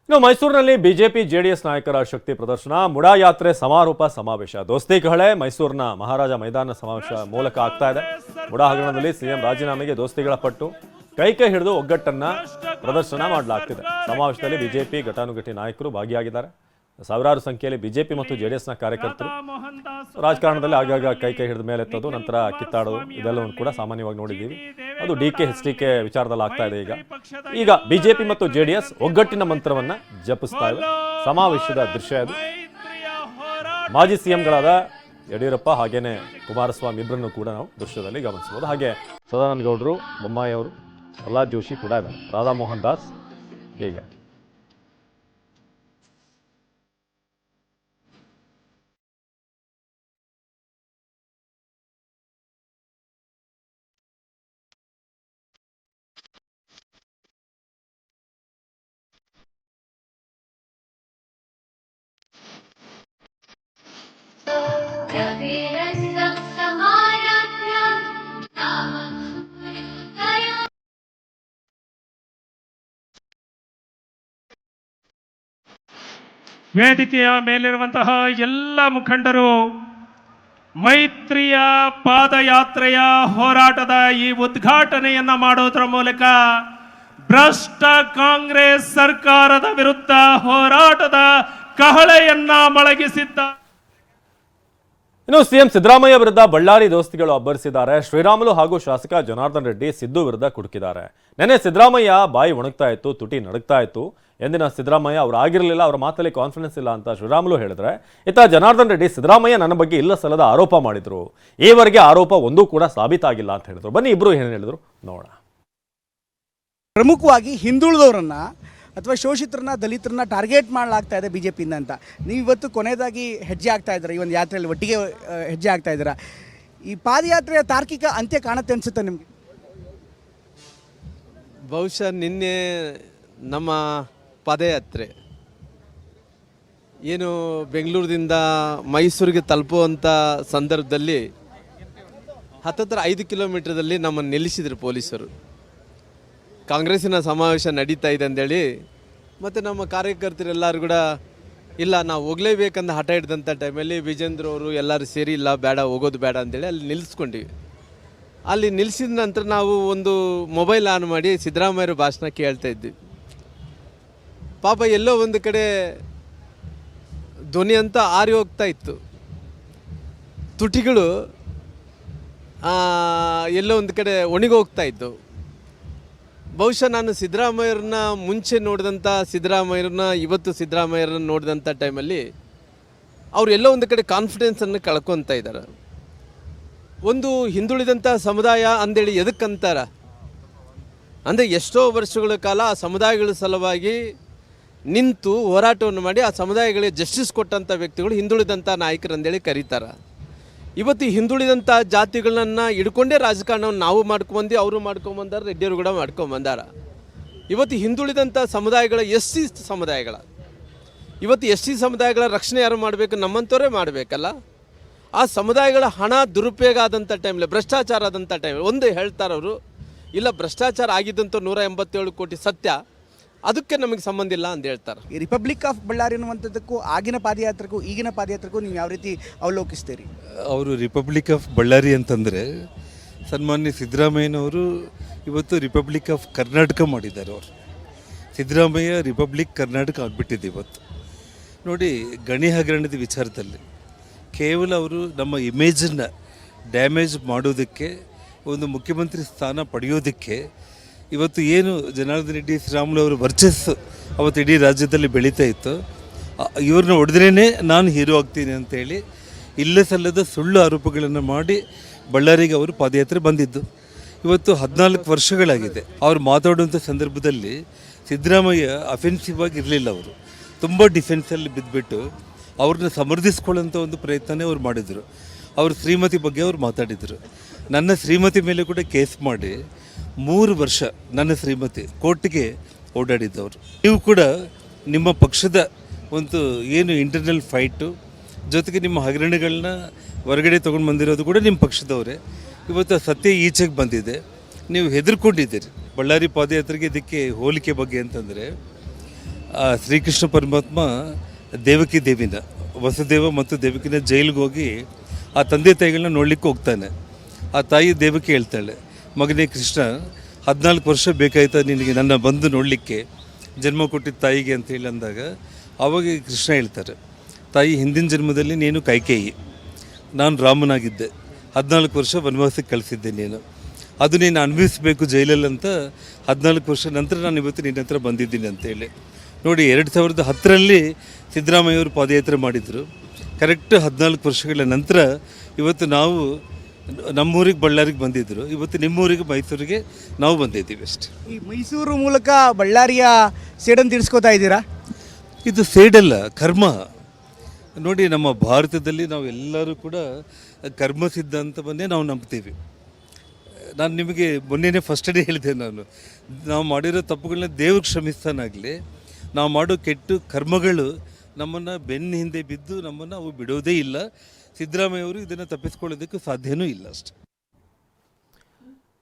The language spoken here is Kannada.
ಇನ್ನು ಮೈಸೂರಿನಲ್ಲಿ ಬಿಜೆಪಿ ಜೆಡಿಎಸ್ ನಾಯಕರ ಶಕ್ತಿ ಪ್ರದರ್ಶನ, ಮುಡಾ ಯಾತ್ರೆ ಸಮಾರೋಪ ಸಮಾವೇಶ, ದೋಸ್ತಿ ಕಹಳೆ ಮೈಸೂರಿನ ಮಹಾರಾಜ ಮೈದಾನ ಸಮಾವೇಶ ಮೂಲಕ ಆಗ್ತಾ ಇದೆ. ಮುಡಾ ಹಗರಣದಲ್ಲಿ ಸಿಎಂ ರಾಜೀನಾಮೆಗೆ ದೋಸ್ತಿಗಳ ಪಟ್ಟು ಕೈ ಹಿಡಿದು ಒಗ್ಗಟ್ಟನ್ನ ಪ್ರದರ್ಶನ ಮಾಡಲಾಗ್ತಿದೆ. ಸಮಾವೇಶದಲ್ಲಿ ಬಿಜೆಪಿ ಘಟಾನುಘಟಿ ನಾಯಕರು ಭಾಗಿಯಾಗಿದ್ದಾರೆ. ಸಾವಿರಾರು ಸಂಖ್ಯೆಯಲ್ಲಿ ಬಿಜೆಪಿ ಮತ್ತು ಜೆಡಿಎಸ್ನ ಕಾರ್ಯಕರ್ತರು ರಾಜಕಾರಣದಲ್ಲಿ ಆಗಾಗ ಕೈ ಹಿಡಿದ ಮೇಲೆ ಎತ್ತೋದು, ನಂತರ ಕಿತ್ತಾಡೋದು, ಇದೆಲ್ಲವನ್ನು ಕೂಡ ಸಾಮಾನ್ಯವಾಗಿ ನೋಡಿದ್ದೀವಿ. ಅದು ಡಿಕೆ ಎಚ್ಡಿಕೆ ವಿಚಾರದಲ್ಲಿ ಆಗ್ತಾ ಇದೆ. ಈಗ ಬಿಜೆಪಿ ಮತ್ತು ಜೆಡಿಎಸ್ ಒಗ್ಗಟ್ಟಿನ ಮಂತ್ರವನ್ನ ಜಪಿಸ್ತಾ ಇದೆ. ಸಮಾವೇಶದ ದೃಶ್ಯ ಇದು. ಮಾಜಿ ಸಿಎಂಗಳಾದ ಯಡಿಯೂರಪ್ಪ ಹಾಗೇನೆ ಕುಮಾರಸ್ವಾಮಿ ಇಬ್ಬರನ್ನು ಕೂಡ ನಾವು ದೃಶ್ಯದಲ್ಲಿ ಗಮನಿಸಬಹುದು. ಹಾಗೆ ಸದಾನಂದ ಗೌಡರು, ಬೊಮ್ಮಾಯಿ ಅವರು, ಪ್ರಹ್ಲಾದ್ ಜೋಶಿ ಕೂಡ ಇದ್ದಾರೆ, ರಾಧಾ ಮೋಹನ್ ದಾಸ್. ಹೀಗೆ ವೇದಿಕೆಯ ಮೇಲಿರುವಂತಹ ಎಲ್ಲ ಮುಖಂಡರು ಮೈತ್ರಿಯ ಪಾದಯಾತ್ರೆಯ ಹೋರಾಟದ ಈ ಉದ್ಘಾಟನೆಯನ್ನ ಮಾಡೋದ್ರ ಮೂಲಕ ಭ್ರಷ್ಟ ಕಾಂಗ್ರೆಸ್ ಸರ್ಕಾರದ ವಿರುದ್ಧ ಹೋರಾಟದ ಕಹಳೆಯನ್ನ ಮೊಳಗಿಸಿದ್ದ. ಇನ್ನು ಸಿಎಂ ಸಿದ್ದರಾಮಯ್ಯ ವಿರುದ್ಧ ಬಳ್ಳಾರಿ ದೋಸ್ತಿಗಳು ಅಬ್ಬರಿಸಿದ್ದಾರೆ. ಶ್ರೀರಾಮುಲು ಹಾಗೂ ಶಾಸಕ ಜನಾರ್ದನ್ ರೆಡ್ಡಿ ಸಿದ್ದು ವಿರುದ್ಧ ಕುಟುಕಿದ್ದಾರೆ. ನೆನ್ನೆ ಸಿದ್ದರಾಮಯ್ಯ ಬಾಯಿ ಒಣಗ್ತಾ ಇತ್ತು, ತುಟಿ ನಡುಗ್ತಾ ಇತ್ತು. ಎಂದಿನ ಸಿದ್ದರಾಮಯ್ಯ ಅವರು ಆಗಿರಲಿಲ್ಲ, ಅವರ ಮಾತಲ್ಲಿ ಕಾನ್ಫಿಡೆನ್ಸ್ ಇಲ್ಲ ಅಂತ ಶ್ರೀರಾಮುಲು ಹೇಳಿದ್ರೆ, ಇತ್ತ ಜನಾರ್ದನ್ ರೆಡ್ಡಿ ಸಿದ್ದರಾಮಯ್ಯ ನನ್ನ ಬಗ್ಗೆ ಇಲ್ಲ ಸಲ್ಲದ ಆರೋಪ ಮಾಡಿದ್ರು, ಈವರೆಗೆ ಆರೋಪ ಒಂದೂ ಕೂಡ ಸಾಬೀತಾಗಿಲ್ಲ ಅಂತ ಹೇಳಿದ್ರು. ಬನ್ನಿ ಇಬ್ರು ಏನು ಹೇಳಿದ್ರು ನೋಡೋಣ. ಪ್ರಮುಖವಾಗಿ ಹಿಂದುಳಿದವರನ್ನ ಅಥವಾ ಶೋಷಿತರನ್ನ, ದಲಿತರನ್ನ ಟಾರ್ಗೆಟ್ ಮಾಡಲಾಗ್ತಾ ಇದೆ ಬಿಜೆಪಿಯಿಂದ ಅಂತ ನೀವು ಇವತ್ತು ಕೊನೆಯದಾಗಿ ಹೆಜ್ಜೆ ಆಗ್ತಾ ಇದ್ದೀರಾ. ಈ ಒಂದು ಯಾತ್ರೆಯಲ್ಲಿ ಒಟ್ಟಿಗೆ ಹೆಜ್ಜೆ ಆಗ್ತಾ ಇದ್ದೀರಾ. ಈ ಪಾದಯಾತ್ರೆಯ ತಾರ್ಕಿಕ ಅಂತ್ಯ ಕಾಣುತ್ತೆ ಅನಿಸುತ್ತೆ ನಿಮಗೆ? ಬಹುಶಃ ನಿನ್ನೆ ನಮ್ಮ ಪಾದಯಾತ್ರೆ ಏನು ಬೆಂಗಳೂರಿನಿಂದ ಮೈಸೂರಿಗೆ ತಲುಪುವಂಥ ಸಂದರ್ಭದಲ್ಲಿ ಹತ್ತತ್ರ 5 ಕಿಲೋಮೀಟರ್ದಲ್ಲಿ ನಮ್ಮನ್ನು ನಿಲ್ಲಿಸಿದರು ಪೊಲೀಸರು. ಕಾಂಗ್ರೆಸ್ಸಿನ ಸಮಾವೇಶ ನಡೀತಾ ಇದೆ ಅಂದೇಳಿ, ಮತ್ತು ನಮ್ಮ ಕಾರ್ಯಕರ್ತರೆಲ್ಲರೂ ಕೂಡ ಇಲ್ಲ ನಾವು ಹೋಗಲೇಬೇಕಂತ ಹಠ ಹಿಡಿದಂಥ ಟೈಮಲ್ಲಿ ವಿಜೇಂದ್ರ ಅವರು ಎಲ್ಲರೂ ಸೇರಿ ಇಲ್ಲ ಬೇಡ, ಹೋಗೋದು ಬೇಡ ಅಂತೇಳಿ ಅಲ್ಲಿ ನಿಲ್ಲಿಸ್ಕೊಂಡಿವಿ. ಅಲ್ಲಿ ನಿಲ್ಲಿಸಿದ ನಂತರ ನಾವು ಒಂದು ಮೊಬೈಲ್ ಆನ್ ಮಾಡಿ ಸಿದ್ದರಾಮಯ್ಯರ ಭಾಷಣ ಕೇಳ್ತಾ ಇದ್ವಿ. ಪಾಪ ಎಲ್ಲೋ ಒಂದು ಕಡೆ ಧ್ವನಿ ಅಂತ ಆರಿ ಹೋಗ್ತಾ ಇತ್ತು, ತುಟಿಗಳು ಎಲ್ಲೋ ಒಂದು ಕಡೆ ಒಣಗೋಗ್ತಾ ಇತ್ತು. ಬಹುಶಃ ನಾನು ಸಿದ್ದರಾಮಯ್ಯರನ್ನ ಮುಂಚೆ ನೋಡಿದಂಥ ಸಿದ್ದರಾಮಯ್ಯರನ್ನ ಇವತ್ತು ಸಿದ್ದರಾಮಯ್ಯರನ್ನ ನೋಡಿದಂಥ ಟೈಮಲ್ಲಿ ಅವ್ರು ಎಲ್ಲೋ ಒಂದು ಕಡೆ ಕಾನ್ಫಿಡೆನ್ಸನ್ನು ಕಳ್ಕೊತಾ ಇದ್ದಾರೆ. ಒಂದು ಹಿಂದುಳಿದಂಥ ಸಮುದಾಯ ಅಂದೇಳಿ ಎದಕ್ಕಂತಾರ ಅಂದರೆ ಎಷ್ಟೋ ವರ್ಷಗಳ ಕಾಲ ಆ ಸಮುದಾಯಗಳ ಸಲುವಾಗಿ ನಿಂತು ಹೋರಾಟವನ್ನು ಮಾಡಿ ಆ ಸಮುದಾಯಗಳಿಗೆ ಜಸ್ಟಿಸ್ ಕೊಟ್ಟಂಥ ವ್ಯಕ್ತಿಗಳು ಹಿಂದುಳಿದಂಥ ನಾಯಕರು ಅಂದೇಳಿ ಕರೀತಾರೆ. ಇವತ್ತು ಹಿಂದುಳಿದಂಥ ಜಾತಿಗಳನ್ನ ಹಿಡ್ಕೊಂಡೇ ರಾಜಕಾರಣವನ್ನು ನಾವು ಮಾಡ್ಕೊಂಬಂದು ಅವರು ಮಾಡ್ಕೊಂಬಂದಾರ, ರೆಡ್ಡಿಯವರು ಕೂಡ ಮಾಡ್ಕೊಂಬಂದಾರ. ಇವತ್ತು ಹಿಂದುಳಿದಂಥ ಸಮುದಾಯಗಳ SC ಸಮುದಾಯಗಳ ಇವತ್ತು SC ಸಮುದಾಯಗಳ ರಕ್ಷಣೆ ಯಾರು ಮಾಡಬೇಕು? ನಮ್ಮಂಥವರೇ ಮಾಡಬೇಕಲ್ಲ. ಆ ಸಮುದಾಯಗಳ ಹಣ ದುರುಪಯೋಗ ಆದಂಥ ಟೈಮಲ್ಲಿ, ಭ್ರಷ್ಟಾಚಾರ ಆದಂಥ ಟೈಮಲ್ಲಿ ಒಂದು ಹೇಳ್ತಾರವರು, ಇಲ್ಲ ಭ್ರಷ್ಟಾಚಾರ ಆಗಿದ್ದಂಥ 187 ಕೋಟಿ ಸತ್ಯ, ಅದಕ್ಕೆ ನಮಗೆ ಸಂಬಂಧ ಇಲ್ಲ ಅಂತ ಹೇಳ್ತಾರೆ. ಈ ರಿಪಬ್ಲಿಕ್ ಆಫ್ ಬಳ್ಳಾರಿ ಅನ್ನುವಂಥದ್ದಕ್ಕೂ ಆಗಿನ ಪಾದಯಾತ್ರೆಗೂ ಈಗಿನ ಪಾದಯಾತ್ರೆಗೂ ನೀವು ಯಾವ ರೀತಿ ಅವಲೋಕಿಸ್ತೀರಿ? ಅವರು ರಿಪಬ್ಲಿಕ್ ಆಫ್ ಬಳ್ಳಾರಿ ಅಂತಂದರೆ ಸನ್ಮಾನ್ಯ ಸಿದ್ದರಾಮಯ್ಯನವರು ಇವತ್ತು ರಿಪಬ್ಲಿಕ್ ಆಫ್ ಕರ್ನಾಟಕ ಮಾಡಿದ್ದಾರೆ. ಅವರು ಸಿದ್ದರಾಮಯ್ಯ ರಿಪಬ್ಲಿಕ್ ಕರ್ನಾಟಕ ಆಗಿಬಿಟ್ಟಿದೆ ಇವತ್ತು. ನೋಡಿ, ಗಣಿ ಹಗರಣದ ವಿಚಾರದಲ್ಲಿ ಕೇವಲ ಅವರು ನಮ್ಮ ಇಮೇಜನ್ನು ಡ್ಯಾಮೇಜ್ ಮಾಡೋದಕ್ಕೆ, ಒಂದು ಮುಖ್ಯಮಂತ್ರಿ ಸ್ಥಾನ ಪಡೆಯೋದಕ್ಕೆ ಇವತ್ತು ಏನು ಜನಾರ್ದನ್ ರೆಡ್ಡಿ, ಶ್ರೀರಾಮುಲು ಅವರ ವರ್ಚಸ್ಸು ಅವತ್ತು ಇಡೀ ರಾಜ್ಯದಲ್ಲಿ ಬೆಳೀತಾ ಇತ್ತು, ಇವ್ರನ್ನ ಹೊಡೆದ್ರೇ ನಾನು ಹೀರೋ ಆಗ್ತೀನಿ ಅಂತೇಳಿ ಇಲ್ಲ ಸಲ್ಲದ ಸುಳ್ಳು ಆರೋಪಗಳನ್ನು ಮಾಡಿ ಬಳ್ಳಾರಿಗೆ ಅವರು ಪಾದಯಾತ್ರೆ ಬಂದಿದ್ದು. ಇವತ್ತು 14 ವರ್ಷಗಳಾಗಿದೆ. ಅವ್ರು ಮಾತಾಡುವಂಥ ಸಂದರ್ಭದಲ್ಲಿ ಸಿದ್ದರಾಮಯ್ಯ ಅಫೆನ್ಸಿವ್ ಆಗಿ ಇರಲಿಲ್ಲ. ಅವರು ತುಂಬ ಡಿಫೆನ್ಸಲ್ಲಿ ಬಿದ್ದುಬಿಟ್ಟು ಅವ್ರನ್ನ ಸಮರ್ಥಿಸ್ಕೊಳ್ಳೋಂಥ ಒಂದು ಪ್ರಯತ್ನನೇ ಅವ್ರು ಮಾಡಿದರು. ಅವ್ರ ಶ್ರೀಮತಿ ಬಗ್ಗೆ ಅವ್ರು ಮಾತಾಡಿದರು. ನನ್ನ ಶ್ರೀಮತಿ ಮೇಲೆ ಕೂಡ ಕೇಸ್ ಮಾಡಿ 3 ವರ್ಷ ನನ್ನ ಶ್ರೀಮತಿ ಕೋರ್ಟ್ಗೆ ಓಡಾಡಿದ್ದವರು. ನೀವು ಕೂಡ ನಿಮ್ಮ ಪಕ್ಷದ ಒಂದು ಏನು ಇಂಟರ್ನಲ್ ಫೈಟು ಜೊತೆಗೆ ನಿಮ್ಮ ಹಗರಣಗಳನ್ನ ಹೊರಗಡೆ ತೊಗೊಂಡು ಬಂದಿರೋದು ಕೂಡ ನಿಮ್ಮ ಪಕ್ಷದವರೇ. ಇವತ್ತು ಸತ್ಯ ಈಚೆಗೆ ಬಂದಿದೆ, ನೀವು ಹೆದರ್ಕೊಂಡಿದ್ದೀರಿ. ಬಳ್ಳಾರಿ ಪಾದಯಾತ್ರೆಗೆ ಇದಕ್ಕೆ ಹೋಲಿಕೆ ಬಗ್ಗೆ ಅಂತಂದರೆ ಶ್ರೀಕೃಷ್ಣ ಪರಮಾತ್ಮ ದೇವಕಿ ದೇವಿನ ವಸುದೇವ ಮತ್ತು ದೇವಕಿನ ಜೈಲಿಗೆ ಹೋಗಿ ಆ ತಂದೆ ತಾಯಿಗಳನ್ನ ನೋಡ್ಲಿಕ್ಕೆ ಹೋಗ್ತಾನೆ. ಆ ತಾಯಿ ದೇವಕಿ ಹೇಳ್ತಾಳೆ, ಮಗನೇ ಕೃಷ್ಣ 14 ವರ್ಷ ಬೇಕಾಯ್ತಾ ನಿನಗೆ ನನ್ನ ಬಂದು ನೋಡಲಿಕ್ಕೆ, ಜನ್ಮ ಕೊಟ್ಟಿದ್ದ ತಾಯಿಗೆ ಅಂತ ಹೇಳಿ ಅಂದಾಗ ಆವಾಗ ಕೃಷ್ಣ ಹೇಳ್ತಾರೆ, ತಾಯಿ ಹಿಂದಿನ ಜನ್ಮದಲ್ಲಿ ನೀನು ಕೈಕೇಯಿ, ನಾನು ರಾಮನಾಗಿದ್ದೆ, 14 ವರ್ಷ ವನವಾಸಕ್ಕೆ ಕಳಿಸಿದ್ದೆ ನೀನು, ಅದು ನೀನು ಅನುಭವಿಸಬೇಕು ಜೈಲಲ್ಲಿ ಅಂತ 14 ವರ್ಷ ನಂತರ ನಾನು ಇವತ್ತು ನಿನ್ನ ಹತ್ರ ಬಂದಿದ್ದೀನಿ ಅಂತೇಳಿ. ನೋಡಿ 2010ರಲ್ಲಿ ಸಿದ್ದರಾಮಯ್ಯವರು ಪಾದಯಾತ್ರೆ ಮಾಡಿದರು. ಕರೆಕ್ಟ್ 14 ವರ್ಷಗಳ ನಂತರ ಇವತ್ತು ನಾವು ನಮ್ಮೂರಿಗೆ ಬಳ್ಳಾರಿಗೆ ಬಂದಿದ್ದರು, ಇವತ್ತು ನಿಮ್ಮೂರಿಗೆ ಮೈಸೂರಿಗೆ ನಾವು ಬಂದಿದ್ದೀವಿ ಅಷ್ಟೇ. ಈ ಮೈಸೂರು ಮೂಲಕ ಬಳ್ಳಾರಿಯ ಸೇಡನ್ನು ತೀರಿಸ್ಕೋತಾ ಇದ್ದೀರಾ? ಇದು ಸೇಡಲ್ಲ, ಕರ್ಮ. ನೋಡಿ, ನಮ್ಮ ಭಾರತದಲ್ಲಿ ನಾವು ಎಲ್ಲರೂ ಕೂಡ ಕರ್ಮ ಸಿದ್ಧಾಂತವನ್ನೇ ನಾವು ನಂಬ್ತೀವಿ. ನಾನು ನಿಮಗೆ ಮೊನ್ನೆನೇ ಫಸ್ಟ್ ಡೇ ಹೇಳಿದೆ, ನಾವು ಮಾಡಿರೋ ತಪ್ಪುಗಳನ್ನ ದೇವ್ರು ಕ್ಷಮಿಸ್ತಾನಾಗಲಿ, ನಾವು ಮಾಡೋ ಕೆಟ್ಟ ಕರ್ಮಗಳು ನಮ್ಮನ್ನು ಬೆನ್ನ ಹಿಂದೆ ಬಿದ್ದು ನಮ್ಮನ್ನು ಅವು ಬಿಡೋದೇ ಇಲ್ಲ. ಸಿದ್ದರಾಮಯ್ಯ ಅವರು ಇದನ್ನು ತಪ್ಪಿಸ್ಕೊಳ್ಳೋದಕ್ಕೂ ಸಾಧ್ಯವೂ ಇಲ್ಲ ಅಷ್ಟೆ.